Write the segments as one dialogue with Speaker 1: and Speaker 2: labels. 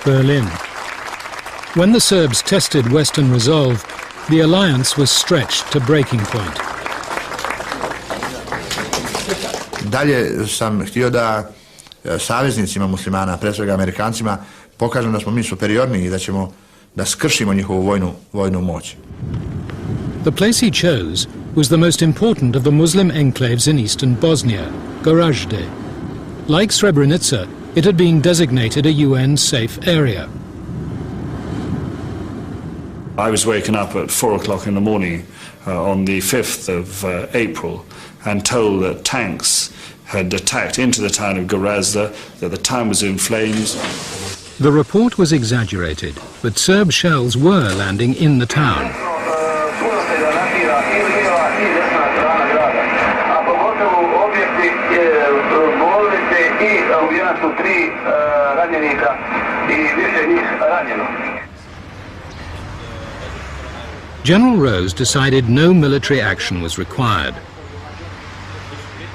Speaker 1: Berlin. When the Serbs tested Western resolve, the alliance was stretched to breaking point.
Speaker 2: Dalje sam htio da saveznicima muslimana, pre svega Amerikancima, pokažem da smo mi superiorni i da skršimo njihovu vojnu moć.
Speaker 1: The place he chose was the most important of the Muslim enclaves in eastern Bosnia, Gorazde. Like Srebrenica, it had been designated a UN safe area.
Speaker 3: I was waken up at 4 o'clock in the morning on the 5th of April and told that tanks had attacked into the town of Gorazde, that the town was in flames.
Speaker 1: The report was exaggerated, but Serb shells were landing in the town. General Rose decided no military action was required.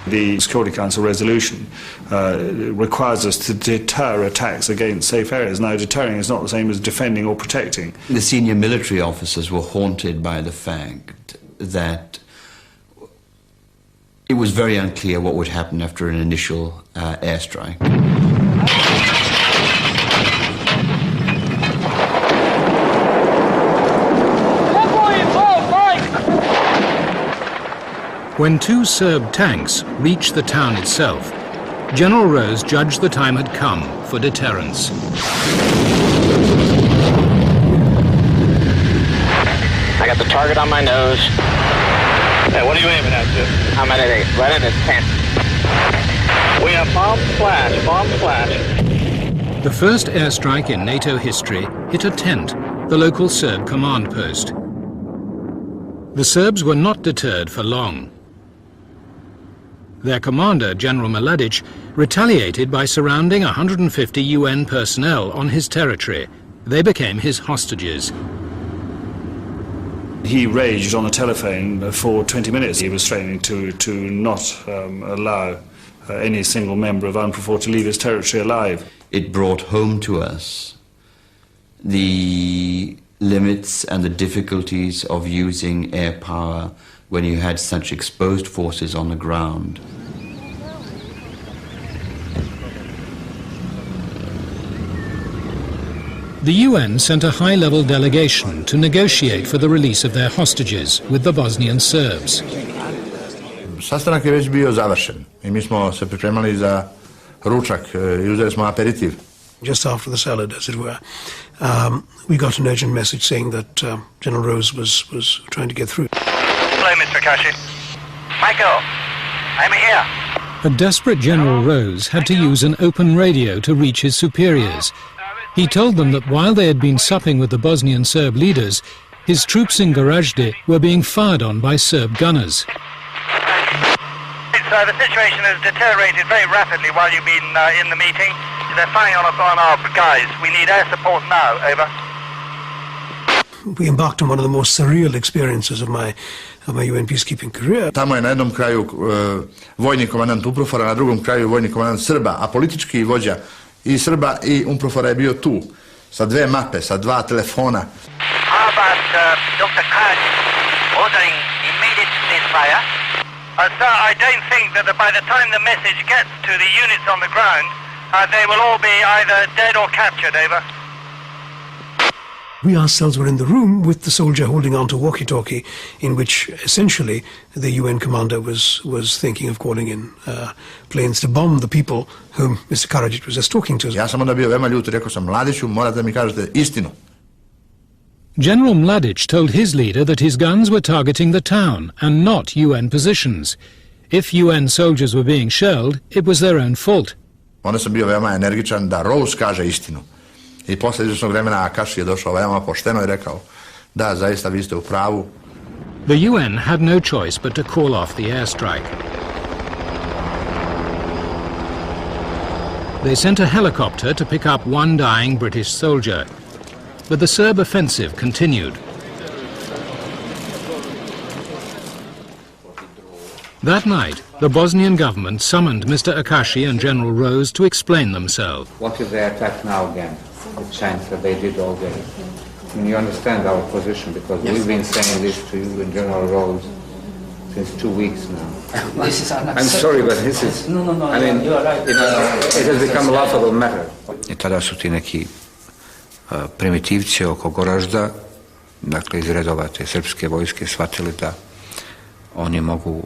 Speaker 3: The Security Council resolution requires us to deter attacks against safe areas. Now, deterring is not the same as defending or protecting.
Speaker 4: The senior military officers were haunted by the fact that it was very unclear what would happen after an initial airstrike.
Speaker 1: When two Serb tanks reached the town itself, General Rose judged the time had come for deterrence.
Speaker 5: I got the target on my nose.
Speaker 6: Hey, what are you aiming at, sir?
Speaker 5: I'm at it, right in his tent.
Speaker 6: We have bomb splash, bomb splash.
Speaker 1: The first airstrike in NATO history hit a tent, the local Serb command post. The Serbs were not deterred for long. Their commander, General Mladic, retaliated by surrounding 150 UN personnel on his territory. They became his hostages.
Speaker 3: He raged on the telephone for 20 minutes. He was threatening to not allow any single member of UNPROFOR to leave his territory alive.
Speaker 4: It brought home to us the limits and the difficulties of using air power when you had such exposed forces on the ground.
Speaker 1: The UN sent a high-level delegation to negotiate for the release of their hostages with the Bosnian Serbs.
Speaker 2: Sastanak je već bio završen I mi smo se pripremali za ručak I uzeli smo aperitiv.
Speaker 7: Just after the salad, as it were, we got an urgent message saying that General Rose was trying to get through.
Speaker 6: Hello, Mr. Akashi. Michael, I'm here.
Speaker 1: A desperate General Rose had to use an open radio to reach his superiors. He told them that while they had been supping with the Bosnian Serb leaders, his troops in Gorazde were being fired on by Serb gunners.
Speaker 6: The situation has deteriorated very rapidly while you've been in the meeting. They're firing on us on our guys. We need air support now, over.
Speaker 7: We embarked on one of the most surreal experiences of my UN peacekeeping career.
Speaker 2: Tamo je na jednom kraju vojni komandant UNPROFOR-a, na drugom kraju vojni komandant Srba, a politički vođa I Srba I UNPROFOR-a je bio tu, sa dve mape, sa dva telefona.
Speaker 6: How about Dr. Khan ordering immediate ceasefire? Sir, I don't think that by the time the message gets to the units on the ground, they will all be either dead or captured, over.
Speaker 7: We ourselves were in the room with the soldier holding on to walkie-talkie, in which essentially the UN commander was thinking of calling in planes to bomb the people whom Mr. Karadzic was just talking to.
Speaker 2: Ja sam onda bio veoma ljut I rekao sam Mladiću, morate da mi kažete istinu.
Speaker 1: General Mladic told his leader that his guns were targeting the town and not UN positions. If UN soldiers were being shelled, it was their own fault.
Speaker 2: Onda sam bio veoma energičan da Rose kaže istinu. I posle izvršnog vremena Akashi je došao veoma pošteno I rekao, da, zaista vi ste u pravu.
Speaker 1: The UN had no choice but to call off the airstrike. They sent a helicopter to pick up one dying British soldier. But the Serb offensive continued. That night, the Bosnian government summoned Mr. Akashi and General Rose to explain themselves.
Speaker 8: What is the attack now again? the chants that they did all day. I mean, you understand our position, because we've been saying this to you in General Rose since 2 weeks now.
Speaker 9: This is
Speaker 8: I'm sorry, but this is...
Speaker 9: No,
Speaker 8: I mean,
Speaker 9: you are right.
Speaker 8: It has become a laughable matter. I tada su ti neki primitivci oko Goražda, dakle iz redova te srpske vojske, shvatili da oni mogu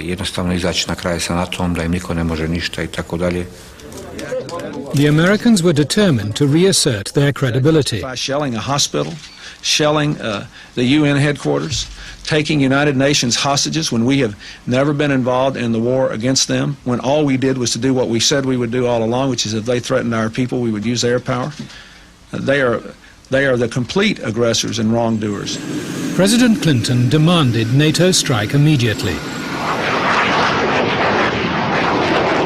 Speaker 8: jednostavno izaći na kraj sa NATO-om, da im niko ne može ništa i tako dalje.
Speaker 1: The Americans were determined to reassert their credibility.
Speaker 10: By shelling a hospital, shelling the UN headquarters, taking United Nations hostages when we have never been involved in the war against them, when all we did was to do what we said we would do all along, which is if they threatened our people, we would use air power. They are the complete aggressors and wrongdoers.
Speaker 1: President Clinton demanded NATO strike immediately.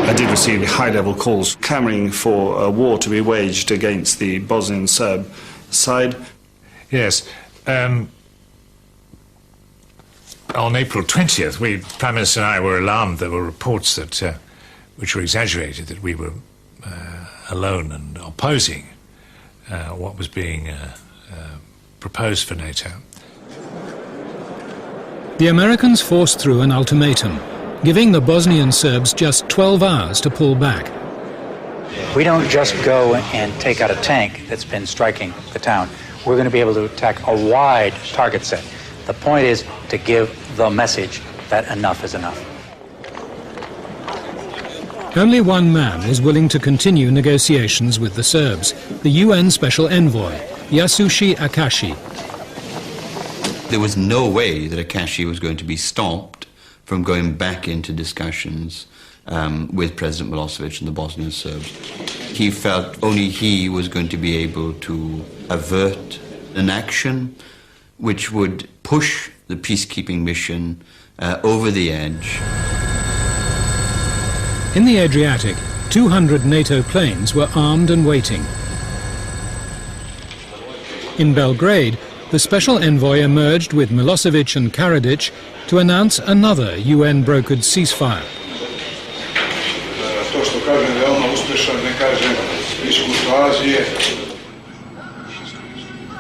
Speaker 3: I did receive high-level calls clamoring for a war to be waged against the Bosnian Serb side.
Speaker 11: Yes. On April 20th, Prime Minister and I were alarmed. There were reports that, which were exaggerated, that we were alone and opposing what was being proposed for NATO.
Speaker 1: The Americans forced through an ultimatum, giving the Bosnian Serbs just 12 hours to pull back.
Speaker 12: We don't just go and take out a tank that's been striking the town. We're going to be able to attack a wide target set. The point is to give the message that enough is enough.
Speaker 1: Only one man was willing to continue negotiations with the Serbs, the UN Special Envoy, Yasushi Akashi.
Speaker 4: There was no way that Akashi was going to be stopped from going back into discussions with President Milosevic and the Bosnian Serbs. He felt only he was going to be able to avert an action which would push the peacekeeping mission over the edge.
Speaker 1: In the Adriatic, 200 NATO planes were armed and waiting. In Belgrade, the special envoy emerged with Milosevic and Karadzic to announce another UN-brokered ceasefire.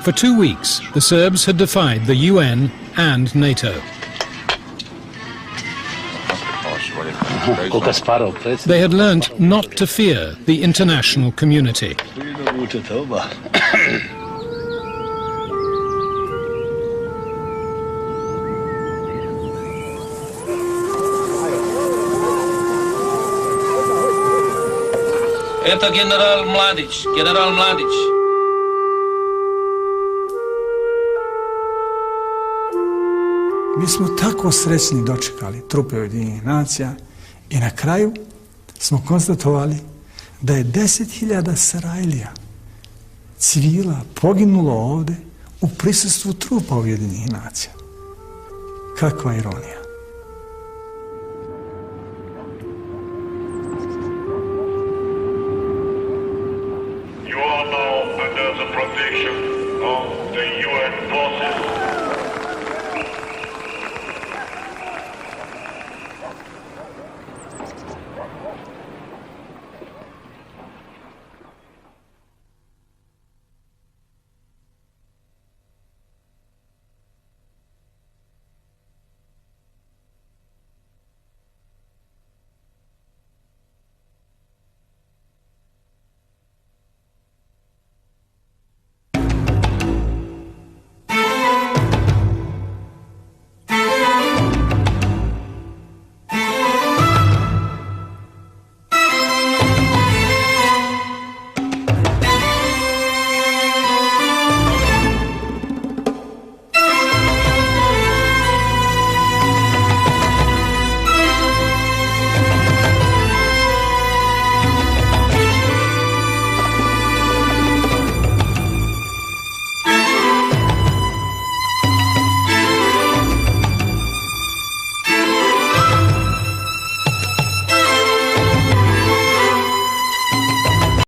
Speaker 1: For 2 weeks, the Serbs had defied the UN and NATO. They had learnt not to fear the international community.
Speaker 9: Это генерал Mladić.
Speaker 13: Mi smo tako srećni dočekali trupe Ujedinjenih nacija i na kraju smo konstatovali da je 10.000 Sarajlija, civila, poginulo ovde u prisustvu trupa Ujedinjenih nacija. Kakva ironija.
Speaker 14: You are now under the protection of the UN